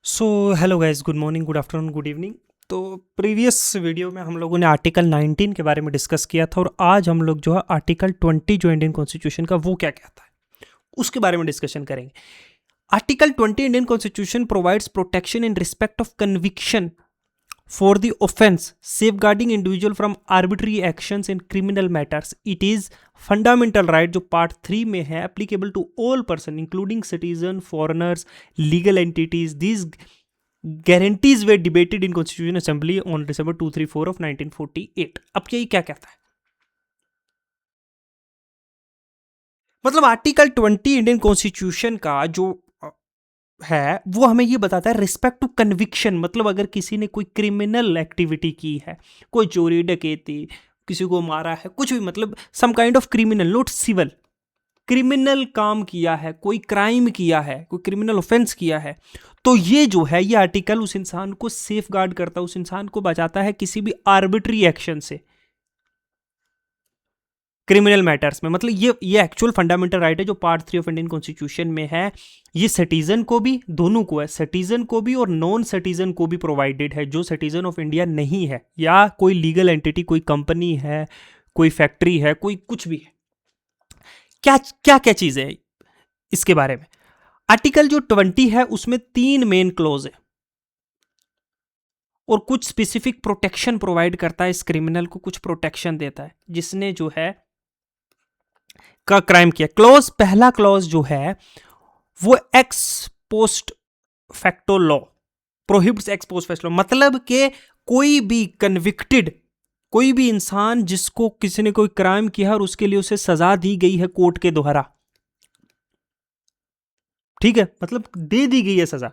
So hello guys, good morning, good afternoon, good evening. तो previous video में हम लोगों ने आर्टिकल 19 के बारे में डिस्कस किया था और आज हम लोग जो है आर्टिकल 20 जो इंडियन कॉन्स्टिट्यूशन का वो क्या कहता है उसके बारे में डिस्कशन करेंगे। Article 20 Indian constitution provides protection in respect of conviction for the offense, safeguarding individual from arbitrary actions in criminal matters. It is fundamental right जो पार्ट 3 में है, applicable to all person including citizen, foreigners, legal entities. These guarantees were debated in Constitution Assembly on December 234 of 1948. अब यही क्या कहता है, मतलब article 20 Indian constitution का जो है वो हमें ये बताता है रिस्पेक्ट टू कन्विक्शन, मतलब अगर किसी ने कोई क्रिमिनल एक्टिविटी की है, कोई चोरी डकैती, किसी को मारा है, कुछ भी, मतलब some kind of criminal, not civil, criminal काम किया है, कोई क्राइम किया है, कोई क्रिमिनल ऑफेंस किया है, तो ये जो है ये आर्टिकल उस इंसान को सेफ गार्ड करता है, उस इंसान को बचाता है किसी भी आर्बिट्री एक्शन से क्रिमिनल मैटर्स में। मतलब ये एक्चुअल फंडामेंटल राइट है जो पार्ट 3 ऑफ इंडियन कॉन्स्टिट्यूशन में है। ये सिटीजन को भी, दोनों को है, सिटीजन को भी और नॉन सिटीजन को भी प्रोवाइडेड है। जो सिटीजन ऑफ इंडिया नहीं है या कोई लीगल एंटिटी, कोई कंपनी है, कोई फैक्ट्री है, कोई कुछ भी है, क्या क्या क्या चीजें हैं इसके बारे में। आर्टिकल जो 20 है उसमें 3 मेन क्लोज है और कुछ स्पेसिफिक प्रोटेक्शन प्रोवाइड करता है, इस क्रिमिनल को कुछ प्रोटेक्शन देता है जिसने जो है का क्राइम किया। क्लॉज, पहला क्लॉज जो है वो x post facto law prohibits x post facto, मतलब कि कोई भी कन्विक्टेड, कोई भी इंसान जिसको किसी ने कोई क्राइम किया और उसके लिए उसे सजा दी गई है कोर्ट के द्वारा, ठीक है, मतलब दे दी गई है सजा,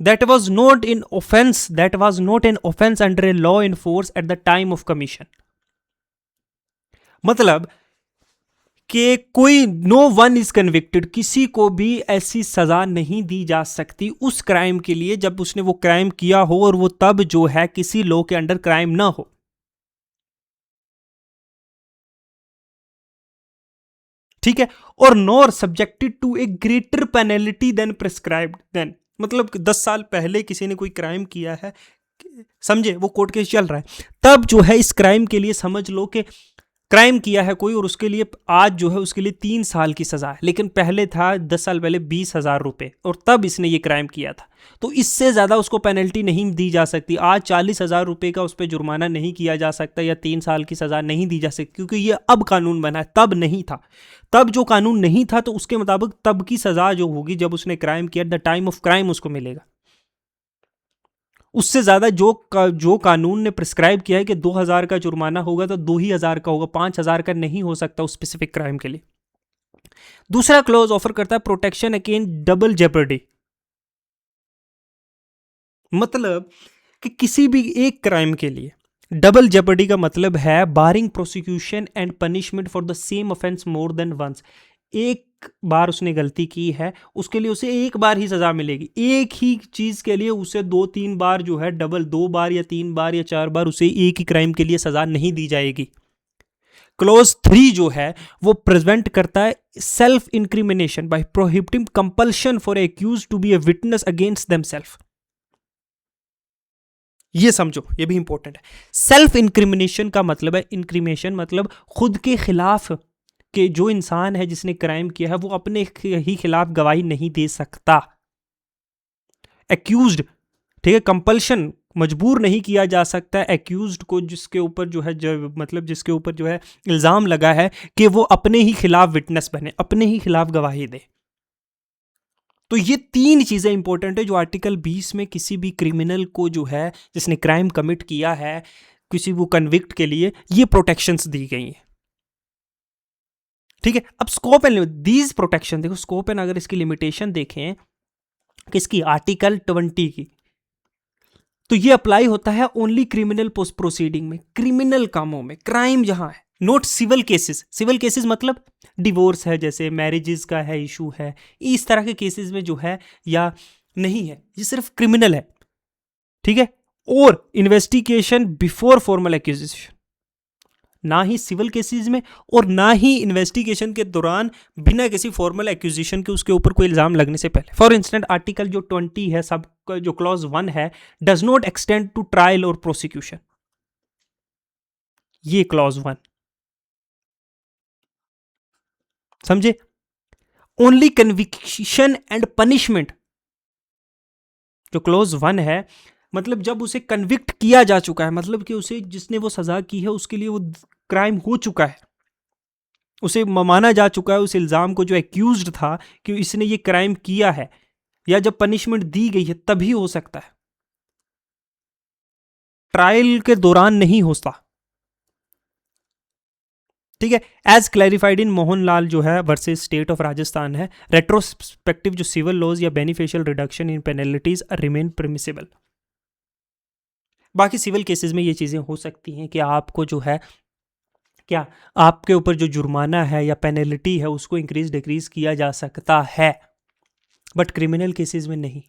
that was not in offense under a law in force at the time of commission। मतलब कि कोई नो वन इज कन्विक्टेड, किसी को भी ऐसी सजा नहीं दी जा सकती उस क्राइम के लिए जब उसने वो क्राइम किया हो और वो तब जो है किसी लॉ के अंडर क्राइम ना हो, ठीक है। और nor subjected to a greater penalty than prescribed then, मतलब 10 साल पहले किसी ने कोई क्राइम किया है, समझे, वो कोर्ट केस चल रहा है, तब जो है इस क्राइम के लिए समझ लो कि क्राइम किया है कोई और उसके लिए आज जो है उसके लिए 3 साल की सजा है, लेकिन पहले था 10 साल पहले 20,000 रुपए और तब इसने ये क्राइम किया था, तो इससे ज्यादा उसको पेनल्टी नहीं दी जा सकती। आज 40,000 रुपए का उस पर जुर्माना नहीं किया जा सकता या 3 साल की सजा नहीं दी जा सकती, क्योंकि ये अब कानून बना है, तब नहीं था। तब जो कानून नहीं था तो उसके मुताबिक तब की सजा जो होगी जब उसने क्राइम किया, द टाइम ऑफ क्राइम उसको मिलेगा। उससे ज्यादा जो कानून ने प्रिस्क्राइब किया है कि 2,000 का जुर्माना होगा तो 2,000 का होगा, 5,000 का नहीं हो सकता उस स्पेसिफिक क्राइम के लिए। दूसरा क्लॉज ऑफर करता है प्रोटेक्शन अगेंस्ट डबल जेपर्डी, मतलब कि किसी भी एक क्राइम के लिए डबल जेपर्डी का मतलब है barring prosecution and punishment for the same offence more than once. एक बार उसने गलती की है, उसके लिए उसे एक बार ही सजा मिलेगी, एक ही चीज के लिए उसे 2-3 बार जो है डबल, 2 बार या 3 बार या 4 बार उसे एक ही क्राइम के लिए सजा नहीं दी जाएगी। क्लोज 3 जो है वो प्रिवेंट करता है self incrimination by prohibiting compulsion for accused to be a witness against themselves. ये समझो, ये भी इंपॉर्टेंट है। सेल्फ इंक्रिमिनेशन का मतलब है, इंक्रिमिनेशन मतलब खुद के खिलाफ, कि जो इंसान है जिसने क्राइम किया है वो अपने ही खिलाफ गवाही नहीं दे सकता। एक्यूज्ड, ठीक है, कंपल्शन, मजबूर नहीं किया जा सकता एक्यूज्ड को, जिसके ऊपर जो है मतलब जिसके ऊपर जो है इल्जाम लगा है कि वो अपने ही खिलाफ विटनेस बने, अपने ही खिलाफ गवाही दे। तो ये 3 चीजें इंपॉर्टेंट है जो आर्टिकल 20 में किसी भी क्रिमिनल को जो है जिसने क्राइम कमिट किया है, किसी वो कन्विक्ट के लिए ये प्रोटेक्शंस दी गई हैं, ठीक है। अब स्कोप एंड दीज प्रोटेक्शन देखो, स्कोप एंड अगर इसकी लिमिटेशन देखें किसकी, आर्टिकल 20 की, तो ये अप्लाई होता है ओनली क्रिमिनल प्रोसीडिंग में, क्रिमिनल कामों में, क्राइम जहां है, not civil cases. Civil cases मतलब डिवोर्स है, जैसे मैरिजेस का है इशू है, इस तरह के केसेस में जो है या नहीं है, ये सिर्फ क्रिमिनल है, ठीक है। और इन्वेस्टिगेशन बिफोर फॉर्मल एक्यूजिशन, ना ही सिविल केसेस में और ना ही इन्वेस्टिगेशन के दौरान बिना किसी फॉर्मल एक्यूजिशन के उसके ऊपर कोई इल्जाम लगने से पहले। फॉर इंस्टेंट आर्टिकल जो 20 है, सब जो क्लॉज 1 है, does not extend to trial और प्रोसिक्यूशन। ये क्लॉज 1 समझे। ओनली कन्विक्शन एंड पनिशमेंट, जो क्लॉज 1 है, मतलब जब उसे कन्विक्ट किया जा चुका है, मतलब कि उसे जिसने वो सजा की है उसके लिए वो क्राइम हो चुका है, उसे माना जा चुका है, उस इल्जाम को जो एक्यूज्ड था कि इसने ये क्राइम किया है, या जब पनिशमेंट दी गई है तभी हो सकता है, ट्रायल के दौरान नहीं होता। ठीक है। एज क्लैरिफाइड इन मोहनलाल जो है वर्सेस स्टेट ऑफ राजस्थान है, रेट्रोस्पेक्टिव जो सिविल लॉज या beneficial reduction in penalties remain permissible. बाकी सिविल केसेस में ये चीजें हो सकती हैं कि आपको जो है क्या आपके ऊपर जो जुर्माना है या पेनल्टी है उसको इंक्रीज डिक्रीज किया जा सकता है, बट क्रिमिनल केसेस में नहीं।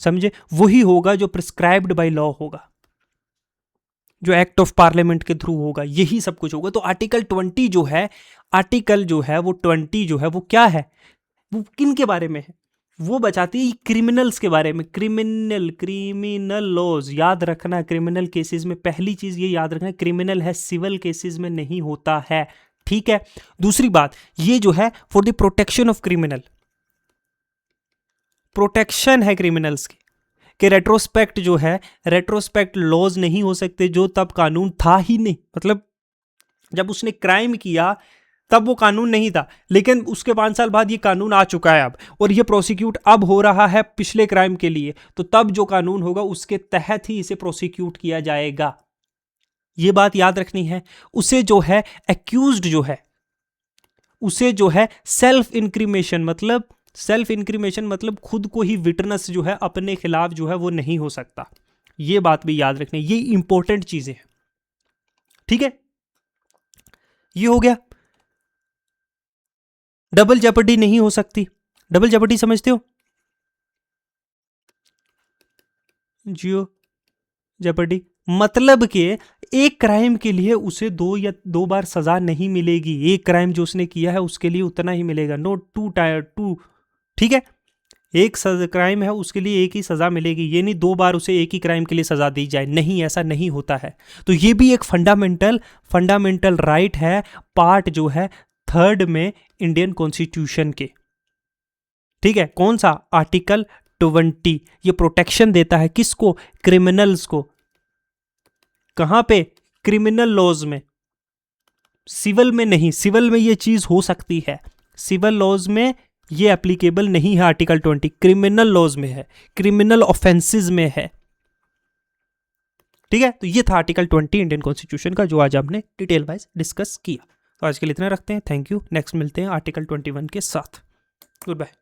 समझे। वही होगा जो प्रिस्क्राइब्ड बाय लॉ होगा, जो एक्ट ऑफ पार्लियामेंट के थ्रू होगा, यही सब कुछ होगा। तो आर्टिकल 20 जो है, आर्टिकल जो है वो 20 जो है वो क्या है, वो किन के बारे में है, वो बचाती है क्रिमिनल्स के बारे में। क्रिमिनल लॉज याद रखना, क्रिमिनल केसेस में पहली चीज ये याद रखना, क्रिमिनल है, सिविल केसेस में नहीं होता है। ठीक है। दूसरी बात, ये जो है for the protection of criminal, protection है क्रिमिनल्स की, कि रेट्रोस्पेक्ट जो है, रेट्रोस्पेक्ट लॉज नहीं हो सकते जो तब कानून था ही नहीं। मतलब जब उसने क्राइम किया तब वो कानून नहीं था, लेकिन उसके 5 साल बाद ये कानून आ चुका है अब, और ये प्रोसिक्यूट अब हो रहा है पिछले क्राइम के लिए, तो तब जो कानून होगा उसके तहत ही इसे प्रोसिक्यूट किया जाएगा। ये बात याद रखनी है। उसे जो है एक्यूज्ड जो है, उसे जो है सेल्फ इंक्रीमेशन, मतलब सेल्फ इंक्रीमेशन मतलब खुद को ही विटनेस जो है अपने खिलाफ जो है वो नहीं हो सकता। ये बात भी याद रखनी, ये इंपॉर्टेंट चीजें हैं। ठीक है। ये हो गया। डबल जेपर्डी नहीं हो सकती। डबल जेपर्डी समझते हो, जियो जेपर्डी मतलब कि एक क्राइम के लिए उसे 2 बार सजा नहीं मिलेगी। एक क्राइम जो उसने किया है उसके लिए उतना ही मिलेगा, नोट टू। ठीक है। एक क्राइम है उसके लिए एक ही सजा मिलेगी, ये नहीं 2 बार उसे एक ही क्राइम के लिए सजा दी जाए, नहीं, ऐसा नहीं होता है। तो ये भी एक फंडामेंटल राइट है, पार्ट जो है 3rd में इंडियन कॉन्स्टिट्यूशन के। ठीक है। कौन सा? आर्टिकल 20। ये प्रोटेक्शन देता है किसको? क्रिमिनल्स को। कहां पे? क्रिमिनल लॉज में, सिविल में नहीं। सिविल में ये चीज हो सकती है, सिविल लॉज में ये एप्लीकेबल नहीं है। आर्टिकल 20 क्रिमिनल लॉज में है, क्रिमिनल ऑफेंसेस में है। ठीक है। तो ये था आर्टिकल 20 इंडियन कॉन्स्टिट्यूशन का, जो आज हमने डिटेल वाइज डिस्कस किया। तो आज के लिए इतना रखते हैं। Thank you. नेक्स्ट मिलते हैं आर्टिकल 21 के साथ। Good bye.